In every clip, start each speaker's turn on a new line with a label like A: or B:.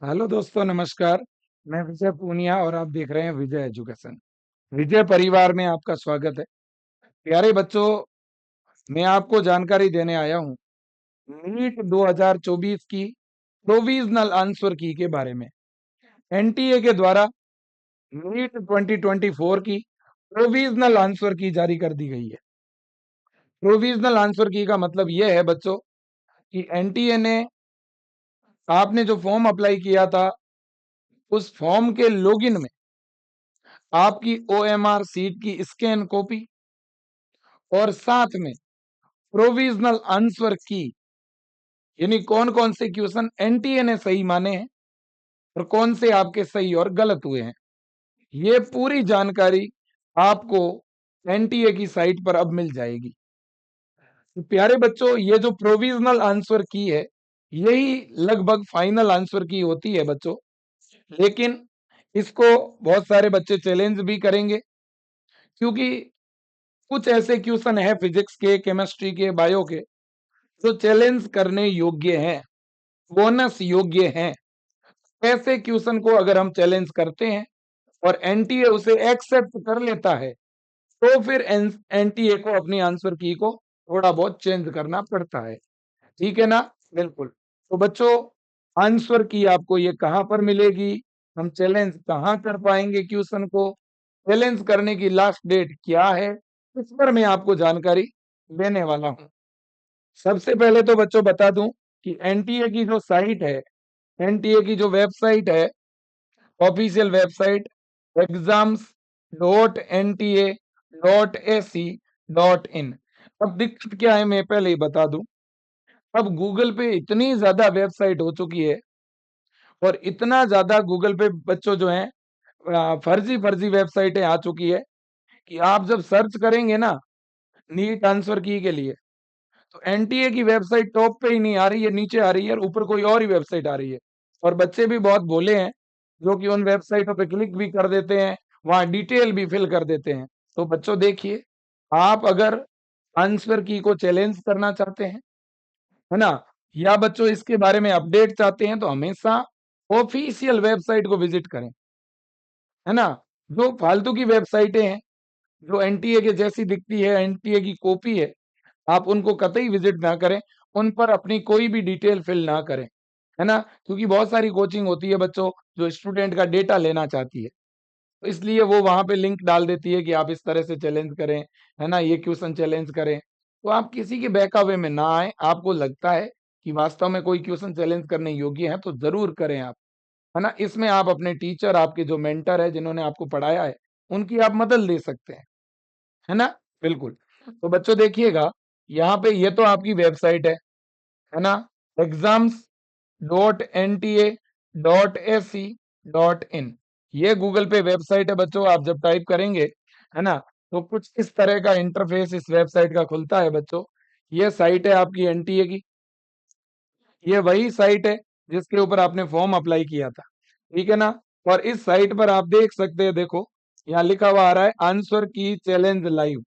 A: Hello दोस्तों, नमस्कार। मैं विजय पूनिया और आप देख रहे हैं विजय एजुकेशन। विजय परिवार में आपका स्वागत है। प्यारे बच्चों, मैं आपको जानकारी देने आया हूँ नीट 2024 की प्रोविजनल आंसर की के बारे में। एनटीए के द्वारा नीट 2024 की प्रोविजनल आंसर की जारी कर दी गई है। प्रोविजनल आंसर की का मतलब यह है बच्चों कि एनटीए ने आपने जो फॉर्म अप्लाई किया था उस फॉर्म के लॉगिन में आपकी ओएमआर सीट की स्कैन कॉपी और साथ में प्रोविजनल आंसर की, यानी कौन कौन से क्वेश्चन एनटीए ने सही माने हैं और कौन से आपके सही और गलत हुए हैं, ये पूरी जानकारी आपको एनटीए की साइट पर अब मिल जाएगी। तो प्यारे बच्चों, ये जो प्रोविजनल आंसर की है यही लगभग फाइनल आंसर की होती है बच्चों, लेकिन इसको बहुत सारे बच्चे चैलेंज भी करेंगे क्योंकि कुछ ऐसे क्वेश्चन है फिजिक्स के, केमिस्ट्री के, बायो के जो चैलेंज करने योग्य हैं, बोनस योग्य हैं। ऐसे क्वेश्चन को अगर हम चैलेंज करते हैं और एनटीए उसे एक्सेप्ट कर लेता है तो फिर एनटीए को अपनी आंसर की को थोड़ा बहुत चेंज करना पड़ता है। ठीक है ना? बिल्कुल। तो बच्चों, आंसर की आपको ये कहां पर मिलेगी, हम चैलेंज कहां कर पाएंगे क्वेश्चन को, चैलेंज करने की लास्ट डेट क्या है, इस पर मैं आपको जानकारी देने वाला हूं। सबसे पहले तो बच्चों बता दूं कि एनटीए की जो साइट है, एनटीए की जो वेबसाइट है, ऑफिशियल वेबसाइट exams.nta.ac.in। अब दिक्कत क्या है मैं पहले ही बता दूं, अब गूगल पे इतनी ज्यादा वेबसाइट हो चुकी है और इतना ज्यादा गूगल पे बच्चों जो है फर्जी फर्जी वेबसाइटें आ चुकी है कि आप जब सर्च करेंगे ना नीट आंसर की के लिए तो एनटीए की वेबसाइट टॉप पे ही नहीं आ रही है, नीचे आ रही है और ऊपर कोई और ही वेबसाइट आ रही है। और बच्चे भी बहुत भोले हैं जो कि उन वेबसाइटों पे क्लिक भी कर देते हैं, वहां डिटेल भी फिल कर देते हैं। तो बच्चों देखिए, आप अगर आंसर की को चैलेंज करना चाहते हैं, है ना, या बच्चों इसके बारे में अपडेट चाहते हैं तो हमेशा ऑफिशियल वेबसाइट को विजिट करें, है ना। जो फालतू की वेबसाइटें हैं जो एनटीए के जैसी दिखती है, एनटीए की कॉपी है, आप उनको कतई विजिट ना करें, उन पर अपनी कोई भी डिटेल फिल ना करें, है ना, क्योंकि बहुत सारी कोचिंग होती है बच्चों जो स्टूडेंट का डेटा लेना चाहती है, तो इसलिए वो वहां पे लिंक डाल देती है कि आप इस तरह से चैलेंज करें, है ना, ये क्वेश्चन चैलेंज करें। तो आप किसी के बहकावे में ना आए, आपको लगता है कि वास्तव में कोई क्वेश्चन चैलेंज करने योग्य है तो जरूर करें आप, है ना। इसमें आप अपने टीचर, आपके जो मेंटर है जिन्होंने आपको पढ़ाया है, उनकी आप मदद ले सकते हैं, है ना। बिल्कुल। तो बच्चों देखिएगा, यहाँ पे ये तो आपकी वेबसाइट है ना, exams.nta.ac.in। ये गूगल पे वेबसाइट है बच्चों, आप जब टाइप करेंगे, है ना, तो कुछ इस तरह का इंटरफेस इस वेबसाइट का खुलता है बच्चों। ये साइट है आपकी एनटीए की, ये वही साइट है जिसके ऊपर आपने फॉर्म अप्लाई किया था, ठीक है ना। और इस साइट पर आप देख सकते हैं, देखो यहाँ लिखा हुआ आ रहा है आंसर की चैलेंज लाइव,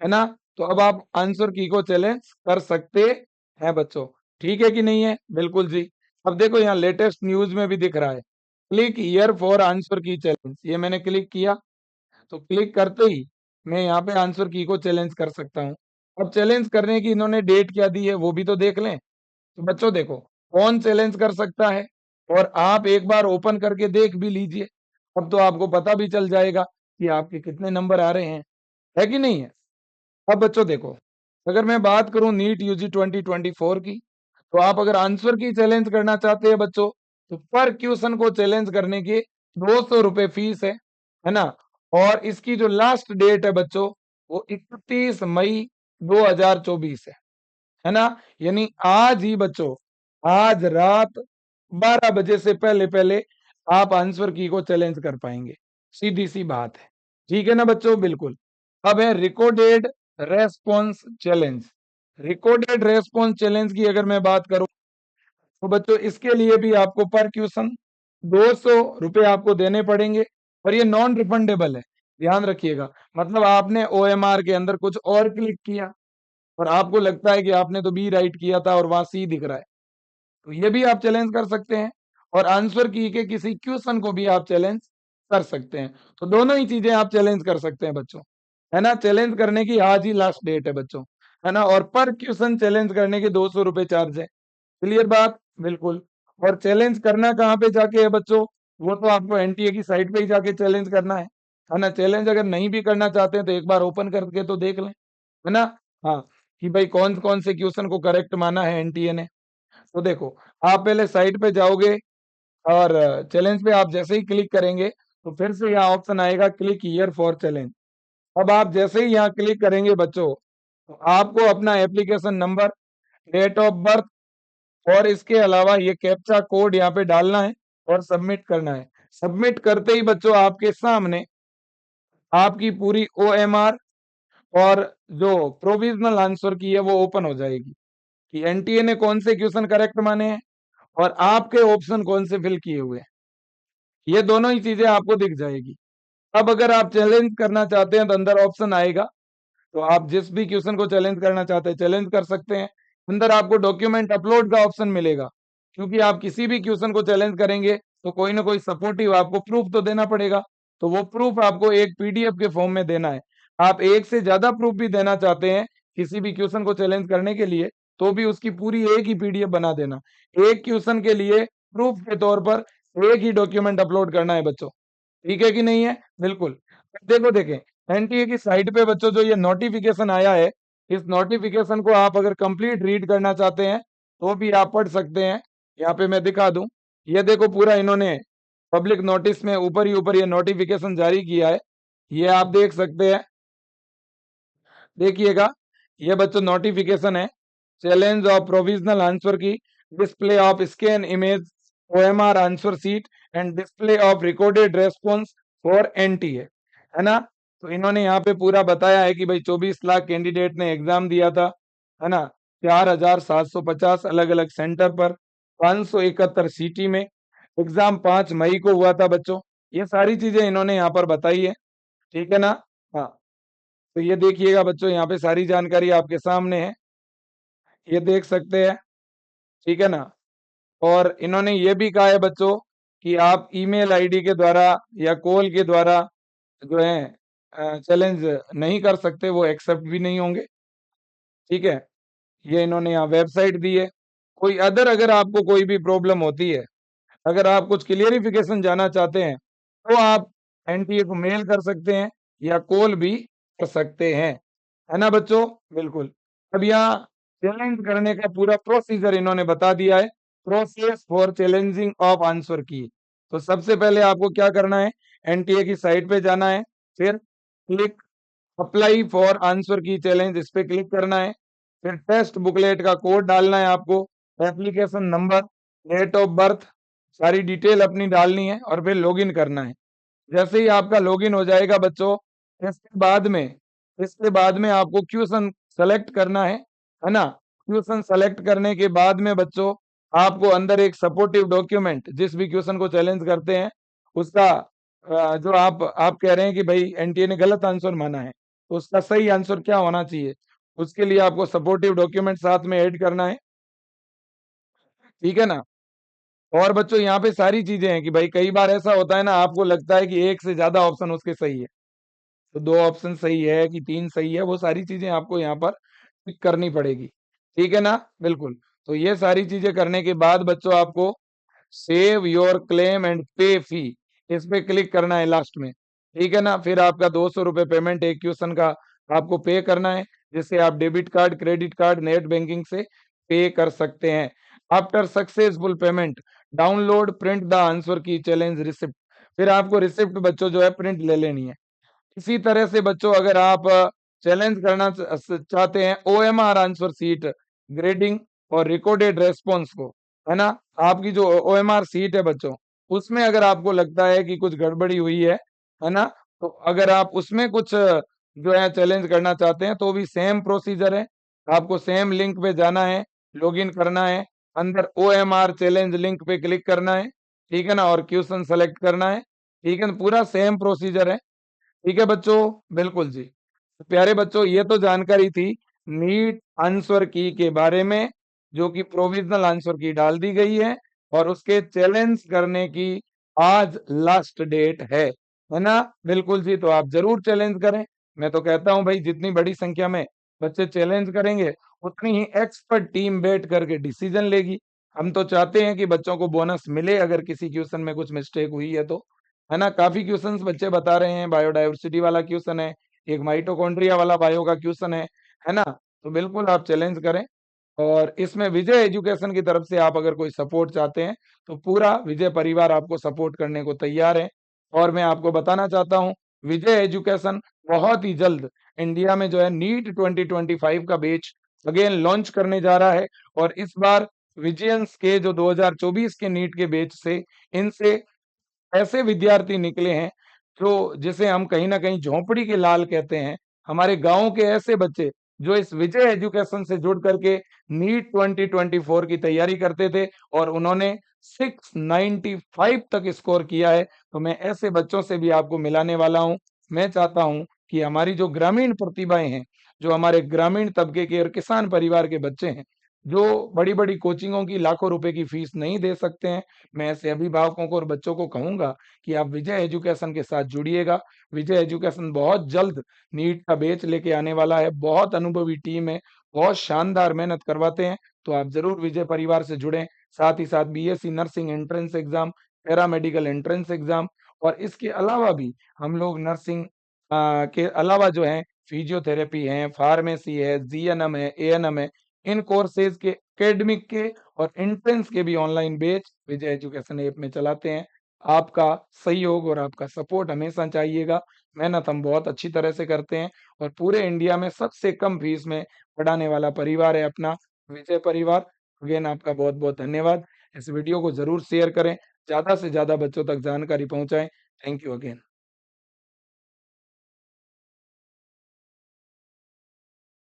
A: है ना। तो अब आप आंसर की को चैलेंज कर सकते हैं बच्चों, ठीक है कि नहीं है? बिल्कुल जी। अब देखो यहाँ लेटेस्ट न्यूज में भी दिख रहा है, क्लिक हियर फॉर आंसर की चैलेंज, ये मैंने क्लिक किया तो क्लिक करते ही मैं यहाँ पे आंसर की को चैलेंज कर सकता हूँ। अब चैलेंज करने की इन्होंने डेट क्या दी है वो भी तो देख लें। तो बच्चों देखो, कौन चैलेंज कर सकता है, और आप एक बार ओपन करके देख भी लीजिए, अब तो आपको पता भी चल जाएगा कि आपके कितने नंबर आ रहे हैं, है कि नहीं है? अब बच्चों देखो, अगर मैं बात करूं नीट यूजी 2024 की, तो आप अगर आंसर की चैलेंज करना चाहते हैं बच्चों, तो पर क्वेश्चन को चैलेंज करने की 200 रुपए फीस है ना। और इसकी जो लास्ट डेट है बच्चों, वो 31 मई 2024 है ना। यानी आज ही बच्चों, आज रात 12 बजे से पहले पहले आप आंसर की को चैलेंज कर पाएंगे, सीधी सी बात है, ठीक है ना बच्चों। बिल्कुल। अब है recorded response challenge. Recorded response challenge की अगर मैं बात करूं तो बच्चों इसके लिए भी आपको पर क्वेश्चन 200 रुपए आपको देने पड़ेंगे, और ये नॉन रिफंडेबल है, ध्यान रखिएगा। मतलब आपने ओएमआर के अंदर कुछ और क्लिक किया और आपको लगता है कि आपने तो बी राइट किया था और वहां सी दिख रहा है, तो ये भी आप चैलेंज कर सकते हैं। और आंसर की के किसी क्वेश्चन को भी आप चैलेंज कर सकते हैं। तो दोनों ही चीजें आप चैलेंज कर सकते हैं बच्चों, है ना। चैलेंज करने की आज ही लास्ट डेट है बच्चों, है ना। और पर क्वेश्चन चैलेंज करने के 200 रुपए चार्ज है। क्लियर बात? बिल्कुल। और चैलेंज करना कहाँ पे जाके है बच्चों? वो तो आपको एनटीए की साइट पे ही जाके चैलेंज करना है ना। चैलेंज अगर नहीं भी करना चाहते हैं तो एक बार ओपन करके तो देख लें, है ना। हाँ, कि भाई कौन कौन से क्वेश्चन को करेक्ट माना है एनटीए ने। तो देखो, आप पहले साइट पे जाओगे और चैलेंज पे आप जैसे ही क्लिक करेंगे तो फिर से यहाँ ऑप्शन आएगा क्लिक हियर फॉर चैलेंज। अब आप जैसे ही यहाँ क्लिक करेंगे बच्चों, तो आपको अपना application number, date of birth और इसके अलावा ये कैप्चा कोड यहाँ पे डालना है और सबमिट करना है। सबमिट करते ही बच्चों आपके सामने आपकी पूरी ओएमआर और जो प्रोविजनल आंसर की है वो ओपन हो जाएगी कि एनटीए ने कौन से क्वेश्चन करेक्ट माने हैं और आपके ऑप्शन कौन से फिल किए हुए हैं। ये दोनों ही चीजें आपको दिख जाएगी। अब अगर आप चैलेंज करना चाहते हैं तो अंदर ऑप्शन आएगा, तो आप जिस भी क्वेश्चन को चैलेंज करना चाहते हैं चैलेंज कर सकते हैं। अंदर आपको डॉक्यूमेंट अपलोड का ऑप्शन मिलेगा, क्योंकि आप किसी भी क्वेश्चन को चैलेंज करेंगे तो कोई ना कोई सपोर्टिव आपको प्रूफ तो देना पड़ेगा। तो वो प्रूफ आपको एक पीडीएफ के फॉर्म में देना है। आप एक से ज्यादा प्रूफ भी देना चाहते हैं किसी भी क्वेश्चन को चैलेंज करने के लिए, तो भी उसकी पूरी एक ही पीडीएफ बना देना। एक क्वेश्चन के लिए प्रूफ के तौर पर एक ही डॉक्यूमेंट अपलोड करना है बच्चों। ठीक है कि नहीं है? बिल्कुल। देखो देखें, एनटीए की साइट पे बच्चों जो ये नोटिफिकेशन आया है, इस नोटिफिकेशन को आप अगर कंप्लीट रीड करना चाहते हैं तो भी आप पढ़ सकते हैं। यहाँ पे मैं दिखा दूं, ये देखो पूरा इन्होंने पब्लिक नोटिस में ऊपर ही ऊपर ये नोटिफिकेशन जारी किया है, ये आप देख सकते हैं। देखिएगा, ये बच्चों नोटिफिकेशन है चैलेंज ऑफ प्रोविजनल आंसर की, display of scan image OMR answer sheet and display of recorded response for NTA, है ना। तो इन्होंने यहाँ पे पूरा बताया है कि भाई 24 लाख कैंडिडेट ने एग्जाम दिया था, है ना। 4750 अलग अलग सेंटर पर 571 सिटी में। एग्जाम 5 मई को हुआ था बच्चों। ये सारी चीजें इन्होंने यहाँ पर बताई है। ठीक है ना। हाँ, तो ये देखिएगा बच्चों, यहाँ पे सारी जानकारी आपके सामने है, ये देख सकते हैं। ठीक है ना। और इन्होंने ये भी कहा है बच्चों कि आप ईमेल आईडी के द्वारा या कॉल के द्वारा जो है चैलेंज नहीं कर सकते, वो एक्सेप्ट भी नहीं होंगे। ठीक है, ये इन्होंने यहाँ वेबसाइट दी है। कोई अदर अगर आपको कोई भी प्रॉब्लम होती है, अगर आप कुछ क्लियरिफिकेशन जाना चाहते हैं तो आप एनटीए को मेल कर सकते हैं या कॉल भी कर सकते हैं, है ना बच्चों। बिल्कुल। अब यहाँ चैलेंज करने का पूरा प्रोसीजर इन्होंने बता दिया है, process for challenging of answer की। तो सबसे पहले आपको क्या करना है, एनटीए की साइट पे जाना है, फिर क्लिक अप्लाई फॉर आंसर की चैलेंज, इस पे क्लिक करना है। फिर टेस्ट बुकलेट का कोड डालना है आपको, application number, date of birth, सारी डिटेल अपनी डालनी है और फिर लॉगिन करना है। जैसे ही आपका लॉगिन हो जाएगा बच्चों, इसके बाद में आपको क्वेश्चन सेलेक्ट करना है ना। क्वेश्चन सेलेक्ट करने के बाद में बच्चों आपको अंदर एक सपोर्टिव डॉक्यूमेंट, जिस भी क्वेश्चन को चैलेंज करते हैं उसका जो आप कह रहे हैं कि भाई एनटीए ने गलत आंसर माना है, तो उसका सही आंसर क्या होना चाहिए, उसके लिए आपको सपोर्टिव डॉक्यूमेंट साथ में ऐड करना है। ठीक है ना। और बच्चों यहाँ पे सारी चीजें हैं कि भाई कई बार ऐसा होता है ना, आपको लगता है कि एक से ज्यादा ऑप्शन उसके सही है, तो 2 ऑप्शन सही है कि 3 सही है, वो सारी चीजें आपको यहाँ पर टिक करनी पड़ेगी। ठीक है ना। बिल्कुल। तो ये सारी चीजें करने के बाद बच्चों आपको सेव योर क्लेम एंड पे फी, इस पे क्लिक करना है लास्ट में। ठीक है ना। फिर आपका 200 रुपये पेमेंट एक क्वेश्चन का आपको पे करना है, जिससे आप debit card, credit card, net banking से पे कर सकते हैं। After successful payment download print the answer की चैलेंज रिसिप्ट, फिर आपको रिसिप्ट बच्चों जो है प्रिंट ले लेनी है। इसी तरह से बच्चों अगर आप चैलेंज करना चाहते हैं ओएमआर आंसर सीट, ग्रेडिंग और रिकॉर्डेड रेस्पॉन्स को, है ना, आपकी जो ओएमआर सीट है बच्चों, उसमें अगर आपको लगता है कि कुछ गड़बड़ी हुई है ना, तो अगर आप उसमें कुछ जो है चैलेंज करना चाहते हैं तो भी सेम प्रोसीजर है। आपको सेम लिंक पे जाना है, लॉगिन करना है, अंदर ओएमआर चैलेंज लिंक पे क्लिक करना है। ठीक है ना। और क्वेश्चन सेलेक्ट करना है। ठीक है ना, पूरा सेम प्रोसीजर है। ठीक है बच्चों। बिल्कुल जी। तो प्यारे बच्चों, ये तो जानकारी थी नीट आंसर की के बारे में, जो कि प्रोविजनल आंसर की डाल दी गई है। और उसके चैलेंज करने की आज लास्ट डेट है ना? बिल्कुल जी, तो आप ज़रूर चैलेंज करें। मैं तो कहता हूँ भाई जितनी बड़ी संख्या में बच्चे चैलेंज करेंगे, उतनी ही एक्सपर्ट टीम बैठ करके डिसीजन लेगी। हम तो चाहते हैं कि बच्चों को बोनस मिले अगर किसी क्वेश्चन में कुछ मिस्टेक हुई है तो, है ना? काफ़ी क्वेश्चंस बच्चे बता रहे हैं, बायोडायवर्सिटी वाला क्वेश्चन है, एक माइटोकॉन्ड्रिया वाला बायो का क्वेश्चन है ना? तो बिल्कुल आप चैलेंज करें। और इसमें विजय एजुकेशन की तरफ से आप अगर कोई सपोर्ट चाहते हैं, तो पूरा विजय परिवार आपको सपोर्ट करने को तैयार है। और मैं आपको बताना चाहता हूँ, विजय एजुकेशन बहुत ही जल्द इंडिया में जो है नीट 2025 का बैच अगेन लॉन्च करने जा रहा है। और इस बार विजियंस के जो 2024 के नीट के बैच से इनसे ऐसे विद्यार्थी निकले हैं जो जिसे हम कहीं न कहीं झोंपड़ी के लाल कहते हैं। हमारे गाँव के ऐसे बच्चे जो इस विजय एजुकेशन से जुड़ करके नीट 2024 की तैयारी करते थे और उन्होंने 695 तक स्कोर किया है। तो मैं ऐसे बच्चों से भी आपको मिलाने वाला हूँ। मैं चाहता हूँ कि हमारी जो ग्रामीण प्रतिभाएँ हैं, जो हमारे ग्रामीण तबके के और किसान परिवार के बच्चे हैं, जो बड़ी-बड़ी कोचिंगों की लाखों रुपए की फीस नहीं दे सकते हैं, मैं ऐसे अभिभावकों को और बच्चों को कहूँगा कि आप विजय एजुकेशन के साथ जुड़िएगा। विजय एजुकेशन बहुत जल्द नीट का बैच लेके आने वाला है। बहुत अनुभवी टीम है, बहुत शानदार मेहनत करवाते हैं। तो आप ज़रूर विजय परिवार से जुड़ें। साथ ही साथ BSc nursing entrance exam, paramedical entrance exam और इसके अलावा भी हम लोग नर्सिंग के अलावा जो है फिजियोथेरेपी है, फार्मेसी है, जीएनएम है, एएनएम है, इन कोर्सेज़ के एकेडमिक के और एंट्रेंस के भी ऑनलाइन बैच विजय एजुकेशन ऐप में चलाते हैं। आपका सहयोग और आपका सपोर्ट हमेशा चाहिएगा। मेहनत हम बहुत अच्छी तरह से करते हैं और पूरे इंडिया में सबसे कम फीस में पढ़ाने वाला परिवार है अपना विजय परिवार। अगेन आपका बहुत-बहुत धन्यवाद। इस वीडियो को ज़रूर शेयर करें, ज़्यादा से ज़्यादा बच्चों तक जानकारी पहुँचाएँ। Thank you again.